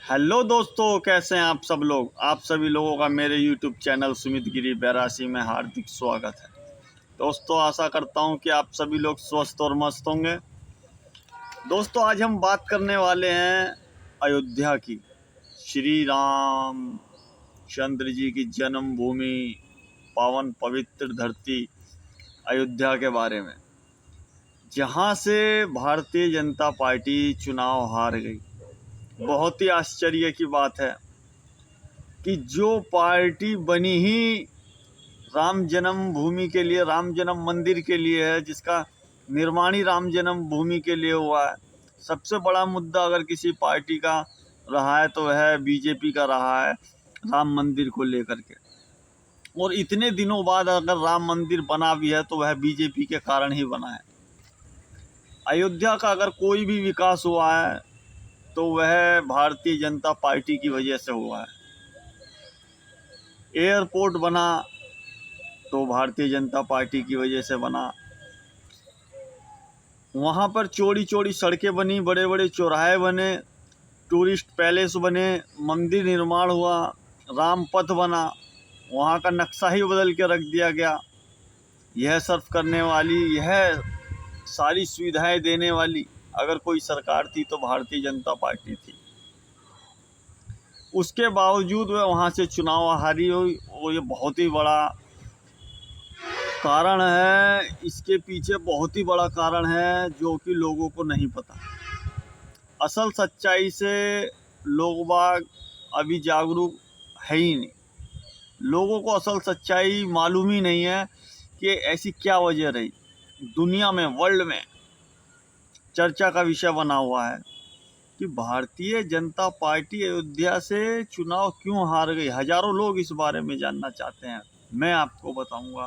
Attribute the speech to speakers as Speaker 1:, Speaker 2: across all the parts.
Speaker 1: Hello दोस्तों, कैसे हैं आप सब लोग। आप सभी लोगों का मेरे यूट्यूब चैनल सुमित गिरी 82 में हार्दिक स्वागत है। दोस्तों, आशा करता हूं कि आप सभी लोग स्वस्थ और मस्त होंगे। दोस्तों, आज हम बात करने वाले हैं अयोध्या की, श्री राम चंद्र जी की जन्मभूमि, पावन पवित्र धरती अयोध्या के बारे में, जहां से भारतीय जनता पार्टी चुनाव हार गई। बहुत ही आश्चर्य की बात है कि जो पार्टी बनी ही राम जन्मभूमि के लिए, राम जन्म मंदिर के लिए है, जिसका निर्माण ही राम जन्मभूमि के लिए हुआ है। सबसे बड़ा मुद्दा अगर किसी पार्टी का रहा है तो वह बीजेपी का रहा है, राम मंदिर को लेकर के। और इतने दिनों बाद अगर राम मंदिर बना भी है तो वह बीजेपी के कारण ही बना है। अयोध्या का अगर कोई भी विकास हुआ है तो वह भारतीय जनता पार्टी की वजह से हुआ है। एयरपोर्ट बना तो भारतीय जनता पार्टी की वजह से बना। वहाँ पर चौड़ी चौड़ी सड़कें बनी, बड़े बड़े चौराहे बने, टूरिस्ट पैलेस बने, मंदिर निर्माण हुआ, राम पथ बना, वहाँ का नक्शा ही बदल के रख दिया गया। यह सर्व करने वाली, यह सारी सुविधाएं देने वाली अगर कोई सरकार थी तो भारतीय जनता पार्टी थी। उसके बावजूद वह वहाँ से चुनाव हारी हुई। वो ये बहुत ही बड़ा कारण है, इसके पीछे बहुत ही बड़ा कारण है जो कि लोगों को नहीं पता। असल सच्चाई से लोग बाग अभी जागरूक है ही नहीं। लोगों को असल सच्चाई मालूम ही नहीं है कि ऐसी क्या वजह रही। दुनिया में, वर्ल्ड में चर्चा का विषय बना हुआ है कि भारतीय जनता पार्टी अयोध्या से चुनाव क्यों हार गई। हजारों लोग इस बारे में जानना चाहते हैं। मैं आपको बताऊंगा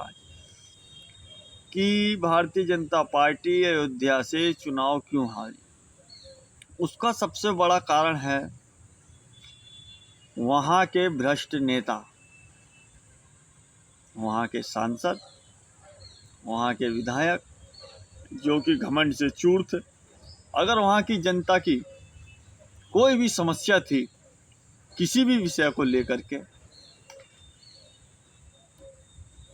Speaker 1: कि भारतीय जनता पार्टी अयोध्या से चुनाव क्यों हारी। उसका सबसे बड़ा कारण है वहाँ के भ्रष्ट नेता, वहाँ के सांसद, वहाँ के विधायक जो कि घमंड से चूर थे। अगर वहाँ की जनता की कोई भी समस्या थी किसी भी विषय को लेकर के,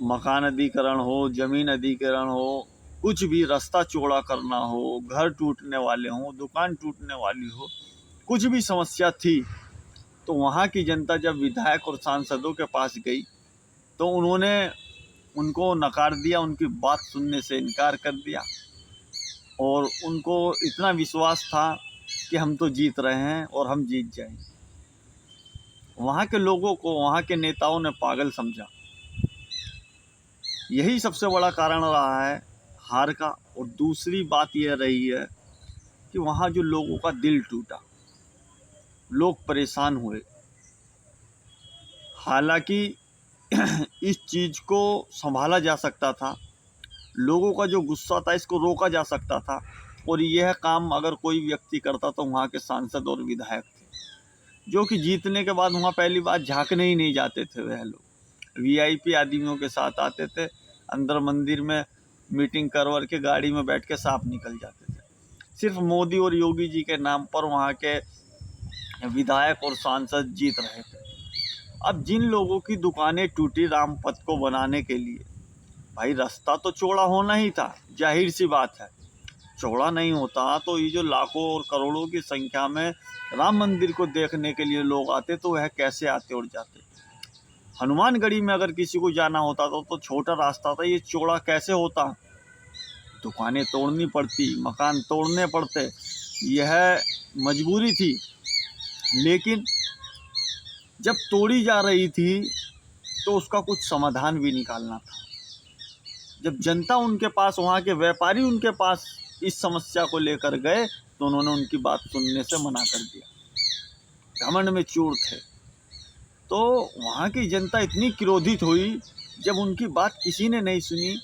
Speaker 1: मकान अधिग्रहण हो, जमीन अधिग्रहण हो, कुछ भी, रास्ता चौड़ा करना हो, घर टूटने वाले हों, दुकान टूटने वाली हो, कुछ भी समस्या थी तो वहाँ की जनता जब विधायक और सांसदों के पास गई तो उन्होंने उनको नकार दिया, उनकी बात सुनने से इनकार कर दिया। और उनको इतना विश्वास था कि हम तो जीत रहे हैं और हम जीत जाएंगे। वहाँ के लोगों को, वहाँ के नेताओं ने पागल समझा। यही सबसे बड़ा कारण रहा है हार का। और दूसरी बात यह रही है कि वहाँ जो लोगों का दिल टूटा, लोग परेशान हुए। हालांकि इस चीज़ को संभाला जा सकता था, लोगों का जो गुस्सा था इसको रोका जा सकता था। और यह काम अगर कोई व्यक्ति करता तो वहाँ के सांसद और विधायक थे, जो कि जीतने के बाद वहाँ पहली बात झांकने ही नहीं जाते थे। वह लोग वीआईपी आदमियों के साथ आते थे, अंदर मंदिर में मीटिंग करवा के गाड़ी में बैठ के साफ निकल जाते थे। सिर्फ मोदी और योगी जी के नाम पर वहाँ के विधायक और सांसद जीत रहे थे। अब जिन लोगों की दुकानें टूटी राम पथ को बनाने के लिए, भाई रास्ता तो चौड़ा होना ही था, जाहिर सी बात है। चौड़ा नहीं होता तो ये जो लाखों और करोड़ों की संख्या में राम मंदिर को देखने के लिए लोग आते तो वह कैसे आते और जाते। हनुमानगढ़ी में अगर किसी को जाना होता तो छोटा रास्ता था, ये चौड़ा कैसे होता। दुकानें तोड़नी पड़ती, मकान तोड़ने पड़ते, यह मजबूरी थी। लेकिन जब तोड़ी जा रही थी तो उसका कुछ समाधान भी निकालना था। जब जनता उनके पास, वहाँ के व्यापारी उनके पास इस समस्या को लेकर गए तो उन्होंने उनकी बात सुनने से मना कर दिया। घमंड में चूर थे। तो वहाँ की जनता इतनी क्रोधित हुई जब उनकी बात किसी ने नहीं सुनी।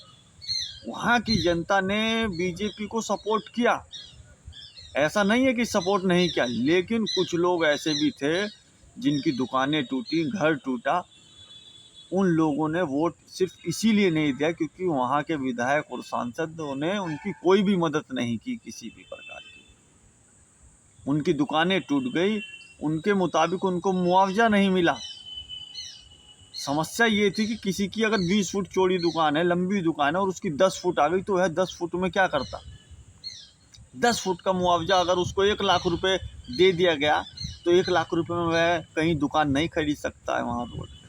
Speaker 1: वहाँ की जनता ने बीजेपी को सपोर्ट किया, ऐसा नहीं है कि सपोर्ट नहीं किया, लेकिन कुछ लोग ऐसे भी थे जिनकी दुकानें टूटी, घर टूटा। उन लोगों ने वोट सिर्फ इसीलिए नहीं दिया क्योंकि वहाँ के विधायक और सांसदों ने उनकी कोई भी मदद नहीं की किसी भी प्रकार की। उनकी दुकानें टूट गई, उनके मुताबिक उनको मुआवजा नहीं मिला। समस्या ये थी कि किसी की अगर 20 फुट चौड़ी दुकान है, लंबी दुकान है, और उसकी 10 फुट आ गई, तो वह 10 फुट में क्या करता? 10 फुट का मुआवजा अगर उसको 1 लाख रुपए दे दिया गया, तो 1 लाख रुपए में वह कहीं दुकान नहीं खरीद सकता है वहाँ रोड पे।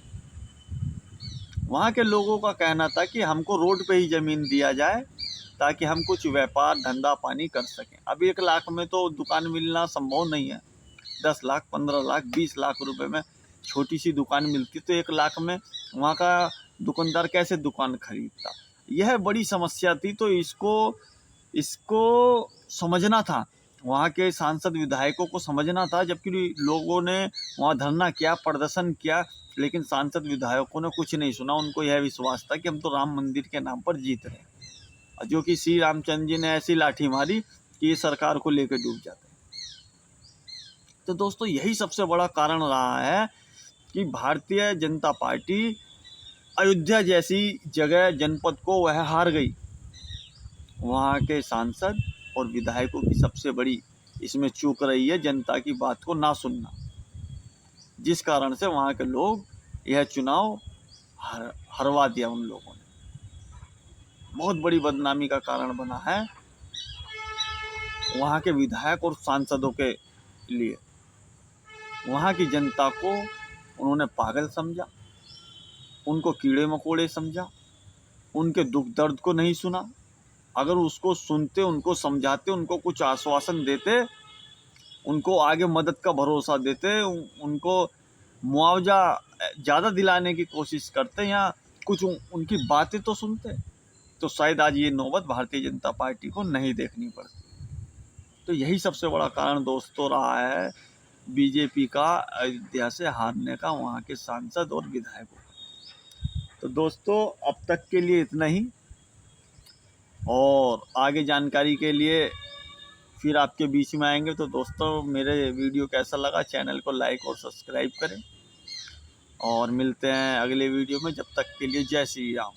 Speaker 1: वहाँ के लोगों का कहना था कि हमको रोड पे ही ज़मीन दिया जाए ताकि हम कुछ व्यापार धंधा पानी कर सकें। अब 1 लाख में तो दुकान मिलना संभव नहीं है। 10 लाख, 15 लाख, 20 लाख रुपए में छोटी सी दुकान मिलती, तो 1 लाख में वहाँ का दुकानदार कैसे दुकान खरीदता? यह बड़ी समस्या थी। तो इसको समझना था, वहाँ के सांसद विधायकों को समझना था। जबकि लोगों ने वहाँ धरना किया, प्रदर्शन किया, लेकिन सांसद विधायकों ने कुछ नहीं सुना। उनको यह विश्वास था कि हम तो राम मंदिर के नाम पर जीत रहे हैं, जो कि श्री रामचंद्र जी ने ऐसी लाठी मारी कि ये सरकार को लेकर डूब जाते हैं। तो दोस्तों, यही सबसे बड़ा कारण रहा है कि भारतीय जनता पार्टी अयोध्या जैसी जगह, जनपद को वह हार गई। वहाँ के सांसद और विधायकों की सबसे बड़ी इसमें चूक रही है जनता की बात को ना सुनना, जिस कारण से वहाँ के लोग यह चुनाव हरवा दिया उन लोगों ने। बहुत बड़ी बदनामी का कारण बना है वहाँ के विधायक और सांसदों के लिए। वहाँ की जनता को उन्होंने पागल समझा, उनको कीड़े मकोड़े समझा, उनके दुख दर्द को नहीं सुना। अगर उसको सुनते, उनको समझाते, उनको कुछ आश्वासन देते, उनको आगे मदद का भरोसा देते, उनको मुआवजा ज़्यादा दिलाने की कोशिश करते, या कुछ उनकी बातें तो सुनते, तो शायद आज ये नौबत भारतीय जनता पार्टी को नहीं देखनी पड़ती। तो यही सबसे बड़ा कारण दोस्तों रहा है बीजेपी का अयोध्या से हारने का, वहाँ के सांसद और विधायकों का। तो दोस्तों, अब तक के लिए इतना ही, और आगे जानकारी के लिए फिर आपके बीच में आएंगे। तो दोस्तों, मेरे वीडियो कैसा लगा, चैनल को लाइक और सब्सक्राइब करें, और मिलते हैं अगले वीडियो में। जब तक के लिए जय श्री राम।